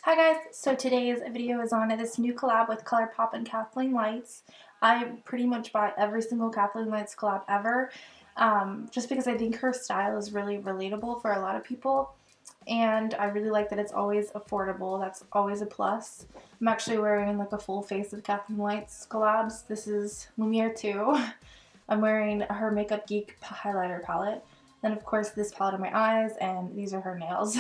Hi guys, so today's video is on this new collab with Colourpop and Kathleen Lights. I pretty much buy every single Kathleen Lights collab ever, just because I think her style is really relatable for a lot of people, and I really like that it's always affordable. That's always a plus. I'm actually wearing like a full face of Kathleen Lights collabs. This is Lumiere 2. I'm wearing her Makeup Geek highlighter palette, and of course this palette on my eyes, and these are her nails.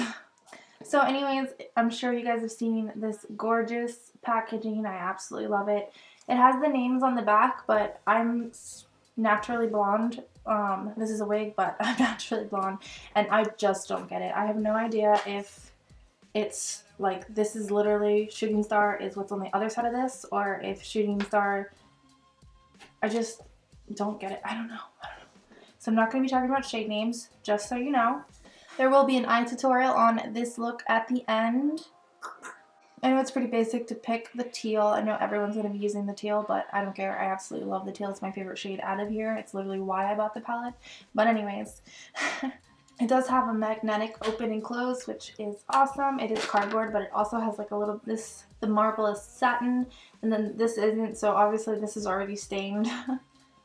So anyways, I'm sure you guys have seen this gorgeous packaging. I absolutely love it. It has the names on the back, but I'm naturally blonde. This is a wig, but I'm naturally blonde, and I just don't get it. I have no idea if it's like this is literally Shooting Star is what's on the other side of this, or if Shooting Star, I just don't get it. I don't know. So I'm not going to be talking about shade names, just so you know. There will be an eye tutorial on this look at the end. I know it's pretty basic to pick the teal. I know everyone's going to be using the teal, but I don't care. I absolutely love the teal. It's my favorite shade out of here. It's literally why I bought the palette. But anyways, it does have a magnetic open and close, which is awesome. It is cardboard, but it also has like a little, the marble is satin, and then this isn't, so obviously this is already stained.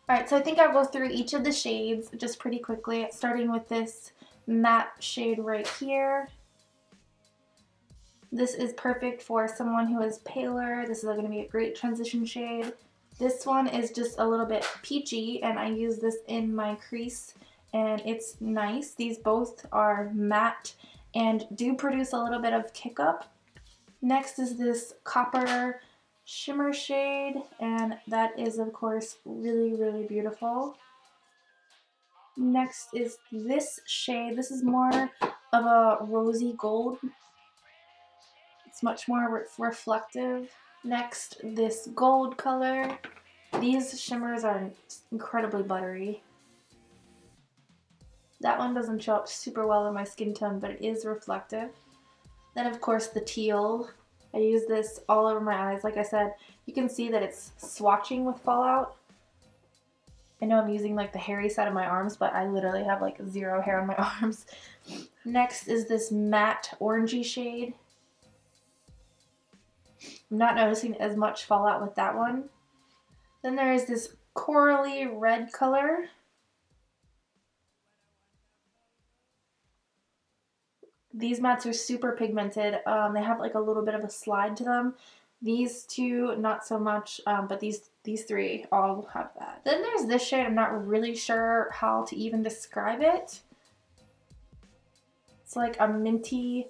Alright, so I think I'll go through each of the shades just pretty quickly, starting with this matte shade right here. This is perfect for someone who is paler. This is going to be a great transition shade. This one is just a little bit peachy, and I use this in my crease, and it's nice. These both are matte and do produce a little bit of kick up. Next is this copper shimmer shade, and that is of course really, really beautiful. Next is this shade. This is more of a rosy gold. It's much more reflective. Next, this gold color. These shimmers are incredibly buttery. That one doesn't show up super well in my skin tone, but it is reflective. Then of course the teal. I use this all over my eyes. Like I said, you can see that it's swatching with fallout. I know I'm using like the hairy side of my arms, but I literally have like zero hair on my arms. Next is this matte orangey shade. I'm not noticing as much fallout with that one. Then there is this corally red color. These mattes are super pigmented. They have like a little bit of a slide to them. These two, not so much, but these three all have that. Then there's this shade. I'm not really sure how to even describe it. It's like a minty,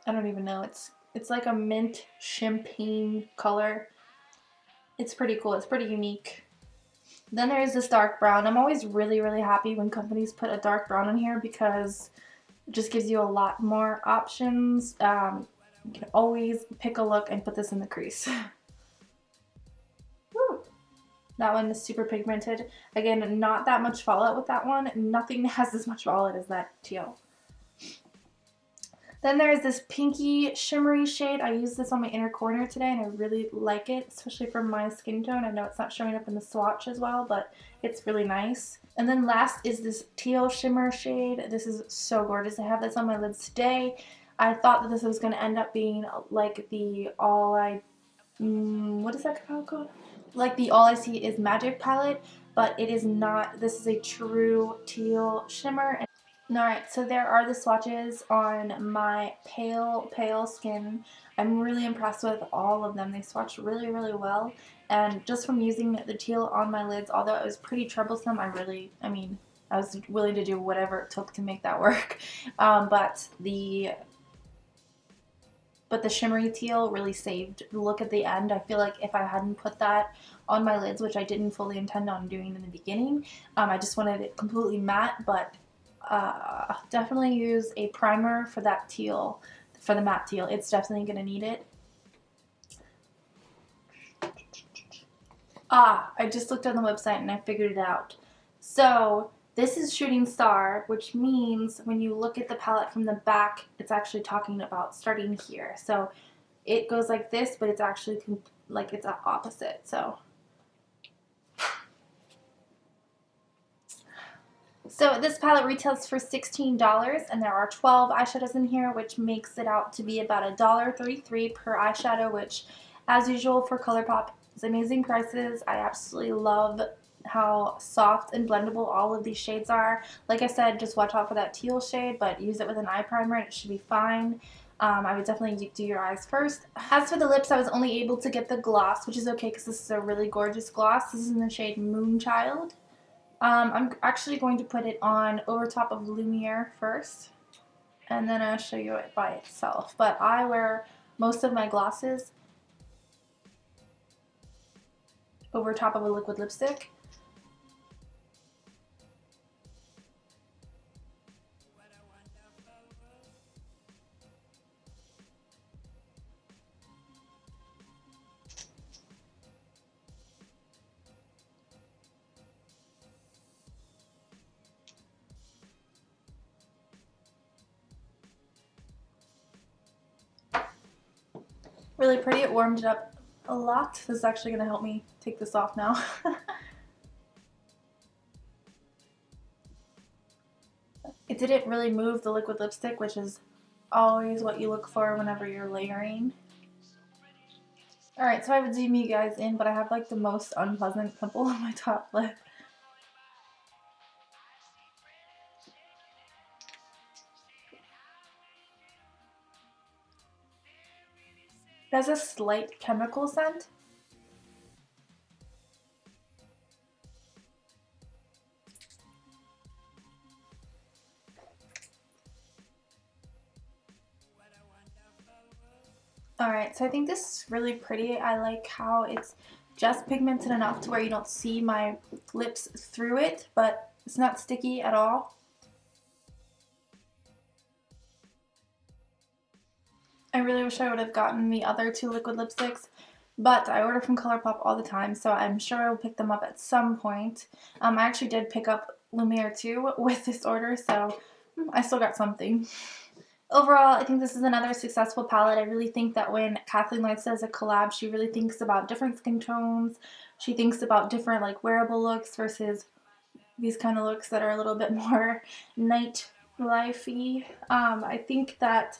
I don't even know. It's like a mint champagne color. It's pretty cool. It's pretty unique. Then there's this dark brown. I'm always really, really happy when companies put a dark brown in here because it just gives you a lot more options. You can always pick a look and put this in the crease. Woo. That one is super pigmented. Again, not that much fallout with that one. Nothing has as much fallout as that teal. Then there's this pinky shimmery shade. I use this on my inner corner today, and I really like it, especially for my skin tone. I know it's not showing up in the swatch as well, but it's really nice. And then last is this teal shimmer shade. This is so gorgeous. I have this on my lids today. I thought that this was going to end up being like the what is that called? Like the All I See Is Magic palette, but it is not. This is a true teal shimmer. Alright, so there are the swatches on my pale skin. I'm really impressed with all of them. They swatch really, really well. And just from using the teal on my lids, although it was pretty troublesome, I was willing to do whatever it took to make that work. But the shimmery teal really saved the look at the end. I feel like if I hadn't put that on my lids, which I didn't fully intend on doing in the beginning, I just wanted it completely matte, but definitely use a primer for that teal, for the matte teal. It's definitely going to need it. I just looked on the website and I figured it out. So this is Shooting Star, which means when you look at the palette from the back, it's actually talking about starting here. So it goes like this, but it's actually like it's opposite. So So this palette retails for $16, and there are 12 eyeshadows in here, which makes it out to be about $1.33 per eyeshadow, which, as usual for Colourpop, is amazing prices. I absolutely love how soft and blendable all of these shades are. Like I said, just watch out for that teal shade, but use it with an eye primer and it should be fine. I would definitely do your eyes first. As for the lips, I was only able to get the gloss, which is okay because this is a really gorgeous gloss. This is in the shade Moonchild. I'm actually going to put it on over top of Lumiere first, and then I'll show you it by itself. But I wear most of my glosses over top of a liquid lipstick. Really pretty. It warmed it up a lot. This is actually going to help me take this off now. It didn't really move the liquid lipstick, which is always what you look for whenever you're layering. Alright, so I would zoom you guys in, but I have like the most unpleasant pimple on my top lip. It has a slight chemical scent. Alright, so I think this is really pretty. I like how it's just pigmented enough to where you don't see my lips through it, but it's not sticky at all. I really wish I would have gotten the other two liquid lipsticks, but I order from Colourpop all the time, so I'm sure I will pick them up at some point. I actually did pick up Lumiere too with this order, so I still got something. Overall, I think this is another successful palette. I really think that when Kathleen Lights does a collab, she really thinks about different skin tones. She thinks about different like wearable looks versus these kind of looks that are a little bit more night lifey. I think that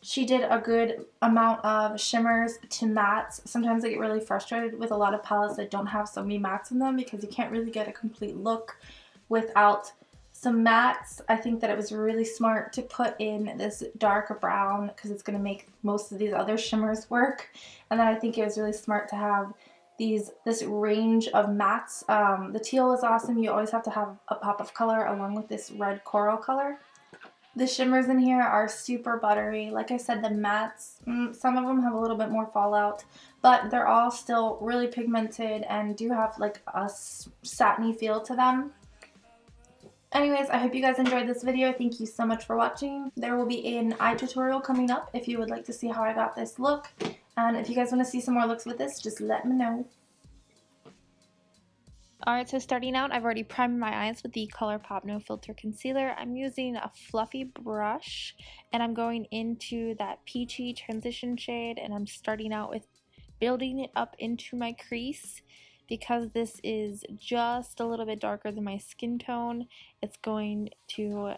she did a good amount of shimmers to mattes. Sometimes I get really frustrated with a lot of palettes that don't have so many mattes in them because you can't really get a complete look without some mattes. I think that it was really smart to put in this dark brown because it's going to make most of these other shimmers work. And then I think it was really smart to have this range of mattes. The teal is awesome. You always have to have a pop of color along with this red coral color. The shimmers in here are super buttery. Like I said, the mattes, some of them have a little bit more fallout, but they're all still really pigmented and do have like a satiny feel to them. Anyways, I hope you guys enjoyed this video. Thank you so much for watching. There will be an eye tutorial coming up if you would like to see how I got this look. And if you guys want to see some more looks with this, just let me know. Alright, so starting out, I've already primed my eyes with the Colourpop No Filter Concealer. I'm using a fluffy brush, and I'm going into that peachy transition shade, and I'm starting out with building it up into my crease. Because this is just a little bit darker than my skin tone, it's going to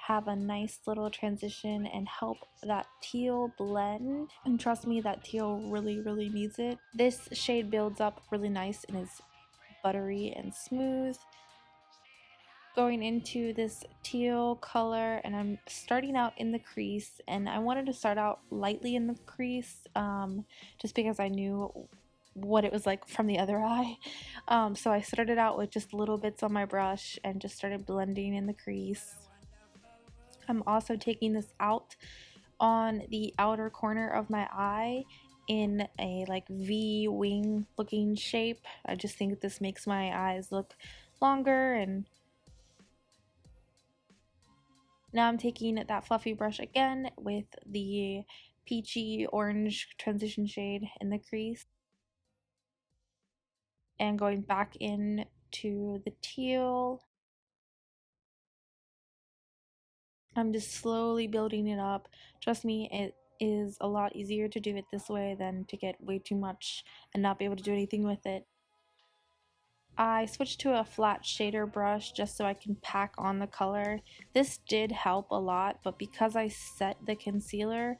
have a nice little transition and help that teal blend. And trust me, that teal really needs it. This shade builds up really nice and is buttery and smooth. Going into this teal color, and I'm starting out in the crease, and I wanted to start out lightly in the crease just because I knew what it was like from the other eye. So I started out with just little bits on my brush and just started blending in the crease. I'm also taking this out on the outer corner of my eye in a like V wing looking shape. I just think this makes my eyes look longer. And now I'm taking that fluffy brush again with the peachy orange transition shade in the crease and going back in to the teal. I'm just slowly building it up. Trust me, it is a lot easier to do it this way than to get way too much and not be able to do anything with it. I switched to a flat shader brush just so I can pack on the color. This did help a lot, but because I set the concealer,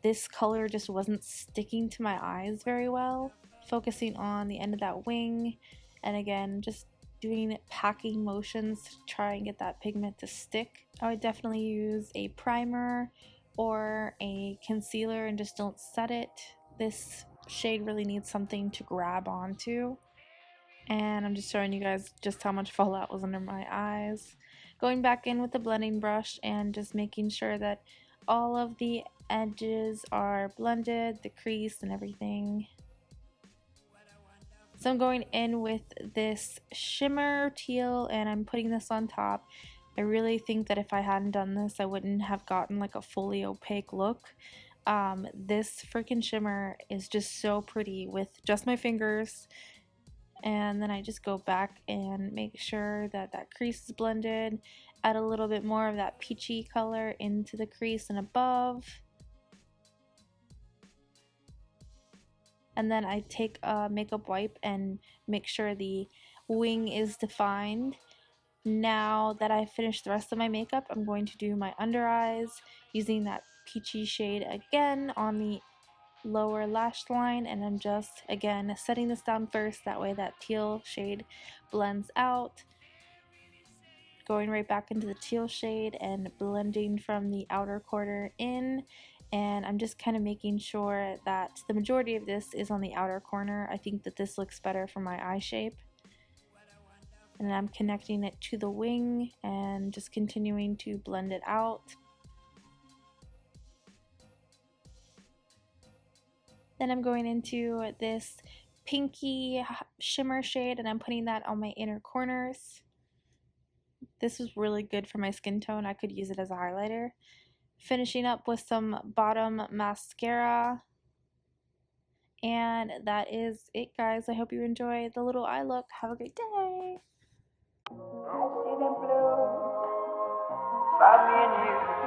this color just wasn't sticking to my eyes very well. Focusing on the end of that wing, and again, just doing packing motions to try and get that pigment to stick. I would definitely use a primer or a concealer and just don't set it. This shade really needs something to grab onto. And I'm just showing you guys just how much fallout was under my eyes. Going back in with the blending brush and just making sure that all of the edges are blended, the crease and everything. So I'm going in with this shimmer teal and I'm putting this on top. I really think that if I hadn't done this, I wouldn't have gotten like a fully opaque look. This freaking shimmer is just so pretty with just my fingers. And then I just go back and make sure that that crease is blended, add a little bit more of that peachy color into the crease and above. And then I take a makeup wipe and make sure the wing is defined. Now that I've finished the rest of my makeup, I'm going to do my under eyes using that peachy shade again on the lower lash line, and I'm just again setting this down first, that way that teal shade blends out. Going right back into the teal shade and blending from the outer corner in, and I'm just kind of making sure that the majority of this is on the outer corner. I think that this looks better for my eye shape. And I'm connecting it to the wing and just continuing to blend it out. Then I'm going into this pinky shimmer shade and I'm putting that on my inner corners. This is really good for my skin tone. I could use it as a highlighter. Finishing up with some bottom mascara. And that is it, guys. I hope you enjoy the little eye look. Have a great day. I see them blue, by me and you.